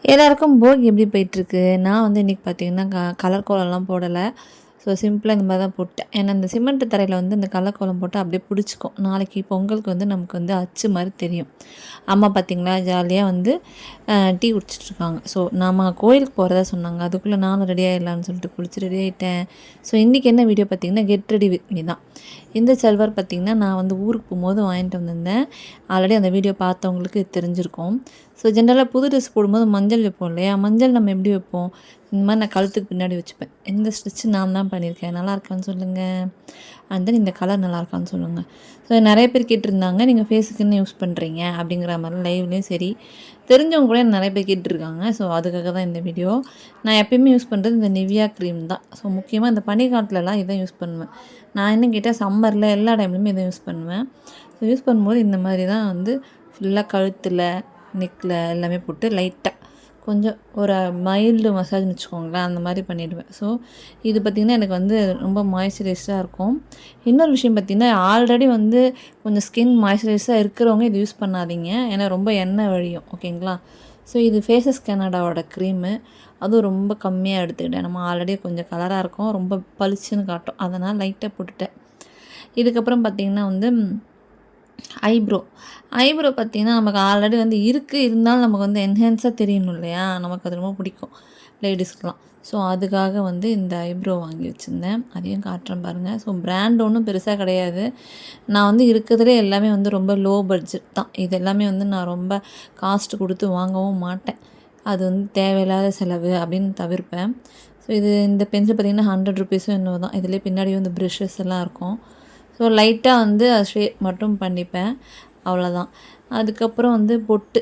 எல்லாருக்கும் போகி எப்படி போயிட்டுருக்கு? நான் வந்து இன்றைக்கி பார்த்தீங்கன்னா, கலர் கோலம்லாம் போடலை. ஸோ சிம்பிளாக இந்த மாதிரி தான் போட்டேன். ஏன்னா இந்த சிமெண்ட் தரையில் வந்து இந்த கலர் கோலம் போட்டால் அப்படியே பிடிச்சிக்கும். நாளைக்கு பொங்கலுக்கு வந்து நமக்கு வந்து அச்சு மாதிரி தெரியும். அம்மா பார்த்தீங்களா ஜாலியாக வந்து டீ குடிச்சிட்ருக்காங்க. ஸோ நம்ம கோயிலுக்கு போகிறதா சொன்னாங்க. அதுக்குள்ளே நானும் ரெடி ஆகிடலான்னு சொல்லிட்டு குளிச்சு ரெடி ஆகிட்டேன். ஸோ இன்றைக்கி என்ன வீடியோ பார்த்தீங்கன்னா, கெட் ரெடி வித் மீ தான். இந்த சல்வார் பார்த்திங்கன்னா, நான் வந்து ஊருக்கு போகும்போது வாங்கிட்டு வந்திருந்தேன். ஆல்ரெடி அந்த வீடியோ பார்த்தவங்களுக்கு தெரிஞ்சிருக்கும். ஸோ ஜென்ரலாக புது ட்ரெஸ் போடும்போது மஞ்சள் வைப்போம் இல்லையா? மஞ்சள் நம்ம எப்படி வைப்போம்? இந்த மாதிரி நான் கழுத்துக்கு பின்னாடி வச்சுப்பேன். இந்த ஸ்டிச்சு நான் தான் பண்ணியிருக்கேன். நல்லா இருக்கான்னு சொல்லுங்கள். அண்ட் தென் இந்த கலர் நல்லா இருக்கான்னு சொல்லுங்கள். ஸோ நிறைய பேர் கேட்டிருந்தாங்க, நீங்கள் ஃபேஸுக்குன்னு யூஸ் பண்ணுறீங்க அப்படிங்கிற மாதிரி லைவ்லேயும் சரி, தெரிஞ்சவங்க கூட நிறைய பேர் கேட்டிருக்காங்க. ஸோ அதுக்காக தான் இந்த வீடியோ. நான் எப்பயுமே யூஸ் பண்ணுறது இந்த நிவியா க்ரீம் தான். ஸோ முக்கியமாக இந்த பனிக்காலத்துலலாம் இதை யூஸ் பண்ணுவேன். நான் என்ன கேட்டால் சம்மரில் எல்லா டைம்லையுமே இதை யூஸ் பண்ணுவேன். ஸோ யூஸ் பண்ணும்போது இந்த மாதிரி தான் வந்து ஃபுல்லாக கழுத்தில், நெக்கில் எல்லாமே போட்டு லைட்டாக கொஞ்சம் ஒரு மைல்டு மசாஜ்னு வச்சுக்கோங்களேன், அந்த மாதிரி பண்ணிவிடுவேன். ஸோ இது பார்த்திங்கன்னா எனக்கு வந்து ரொம்ப மாய்ஸ்சரைஸ்டாக இருக்கும். இன்னொரு விஷயம் பார்த்திங்கன்னா, ஆல்ரெடி வந்து கொஞ்சம் ஸ்கின் மாய்ஸ்சரைஸாக இருக்கிறவங்க இது யூஸ் பண்ணாதீங்க. ஏன்னா ரொம்ப எண்ணெய் வழியும், ஓகேங்களா? ஸோ இது ஃபேஸஸ் கனடாவோட க்ரீமு. அதுவும் ரொம்ப கம்மியாக எடுத்துக்கிட்டேன். நம்ம ஆல்ரெடி கொஞ்சம் கலராக இருக்கும், ரொம்ப பளிச்சுன்னு காட்டும், அதனால் லைட்டாக போட்டுட்டேன். இதுக்கப்புறம் பார்த்திங்கன்னா வந்து ஐப்ரோ பார்த்திங்கன்னா, நமக்கு ஆல்ரெடி வந்து இருந்தாலும் நமக்கு வந்து என்ஹான்ஸாக தெரியணும் இல்லையா? நமக்கு அது ரொம்ப பிடிக்கும் லேடிஸ்க்கெலாம். ஸோ அதுக்காக வந்து இந்த ஐப்ரோ வாங்கி வச்சுருந்தேன். அதையும் காட்டுறேன் பாருங்கள். ஸோ பிராண்ட் ஒன்றும் பெருசாக கிடையாது. நான் வந்து இருக்கிறதுலே எல்லாமே வந்து ரொம்ப லோ பட்ஜெட் தான். இது எல்லாமே வந்து நான் ரொம்ப காஸ்ட் கொடுத்து வாங்கவும் மாட்டேன். அது வந்து தேவையில்லாத செலவு அப்படின்னு தவிர்ப்பேன். ஸோ இந்த பென்சில் பார்த்திங்கன்னா ₹100 என்னவோ தான். இதிலே பின்னாடி வந்து ப்ரஷஸ் எல்லாம் இருக்கும். ஸோ லைட்டாக வந்து ஷேப் மட்டும் பண்ணிப்பேன், அவ்வளோதான். அதுக்கப்புறம் வந்து பொட்டு.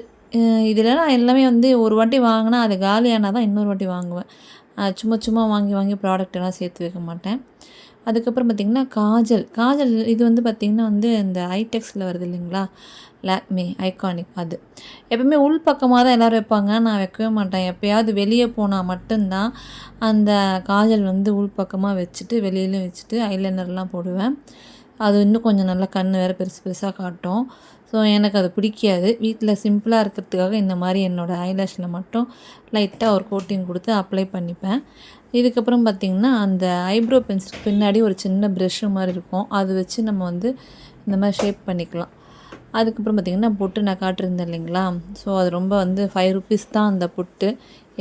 இதில் நான் எல்லாமே வந்து ஒரு வாட்டி வாங்கினா அது காலியானால் தான் இன்னொரு வாட்டி வாங்குவேன். சும்மா சும்மா வாங்கி வாங்கி ப்ராடக்ட் எல்லாம் சேர்த்து வைக்க மாட்டேன். அதுக்கப்புறம் பார்த்திங்கன்னா காஜல் இது வந்து பார்த்திங்கன்னா வந்து இந்த ஐடெக்ஸில் வருது இல்லைங்களா, லாக்மே ஐகானிக். அது எப்பவுமே உள் பக்கமாக தான் எல்லோரும் வைப்பாங்க, நான் வைக்கவே மாட்டேன். எப்போயாவது வெளியே போனால் மட்டும்தான் அந்த காஜல் வந்து உள் பக்கமாக வச்சுட்டு வெளியிலும் வச்சுட்டு ஐலைனர்லாம் போடுவேன். அது இன்னும் கொஞ்சம் நல்லா கண் வேறு பெருசு பெருசாக காட்டும். ஸோ எனக்கு அது பிடிக்காது. வீட்டில் சிம்பிளாக இருக்கிறதுக்காக இந்த மாதிரி என்னோடய ஐலேஷில் மட்டும் லைட்டாக ஒரு கோட்டிங் கொடுத்து அப்ளை பண்ணிப்பேன். இதுக்கப்புறம் பார்த்திங்கன்னா, அந்த ஐப்ரோ பென்சிலுக்கு பின்னாடி ஒரு சின்ன ப்ரெஷ்ஷு மாதிரி இருக்கும், அது வச்சு நம்ம வந்து இந்த மாதிரி ஷேப் பண்ணிக்கலாம். அதுக்கப்புறம் பார்த்திங்கன்னா, பொட்டு நான் காட்டிருந்தேன் இல்லைங்களா? ஸோ அது ரொம்ப வந்து ₹5 தான் அந்த பொட்டு.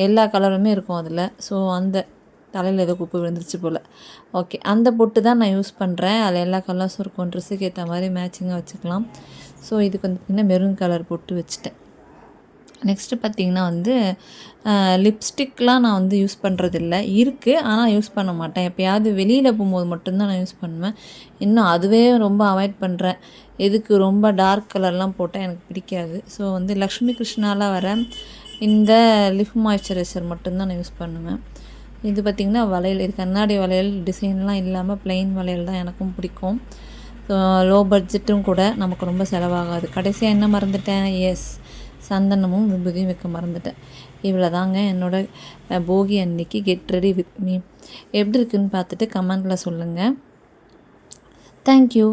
எல்லா கலருமே இருக்கும் அதில். ஸோ அந்த தலையில் ஏதோ குப்பை விழுந்துருச்சு போல். ஓகே, அந்த பொட்டு தான் நான் யூஸ் பண்ணுறேன். அதில் எல்லா கலர்ஸும் இருக்கும், ட்ரெஸ்ஸுக்கு ஏற்ற மாதிரி மேட்சிங்காக வச்சுக்கலாம். ஸோ இதுக்கு வந்து பார்த்திங்கன்னா மெரூன் கலர் பொட்டு வச்சுட்டேன். நெக்ஸ்ட்டு பார்த்திங்கன்னா வந்து லிப்ஸ்டிக்லாம் நான் வந்து யூஸ் பண்ணுறதில்ல. இருக்குது, ஆனால் யூஸ் பண்ண மாட்டேன். எப்போயாவது வெளியில் போகும்போது மட்டும்தான் நான் யூஸ் பண்ணுவேன். இன்னும் அதுவே ரொம்ப அவாய்ட் பண்ணுறேன். எதுக்கு ரொம்ப டார்க் கலர்லாம் போட்டால் எனக்கு பிடிக்காது. ஸோ வந்து லக்ஷ்மி கிருஷ்ணாவில் வர இந்த லிப் மாய்ஸ்சரைசர் மட்டும்தான் நான் யூஸ் பண்ணுவேன். இது பார்த்திங்கன்னா வளையல், இது கண்ணாடி வளையல், டிசைன்லாம் இல்லாமல் ப்ளைன் வளையல் தான் எனக்கும் பிடிக்கும். ஸோ லோ பட்ஜெட்டும் கூட, நமக்கு ரொம்ப செலவாகாது. கடைசியாக என்ன மறந்துட்டேன்? சந்தனமும் விபூதியும் வைக்க மறந்துட்டேன். இவ்வளோ தாங்க என்னோடய போகி அன்னைக்கு கெட் ரெடி வித் மீ. எப்படி இருக்குதுன்னு பார்த்துட்டு கமெண்டில் சொல்லுங்கள். தேங்க்யூ.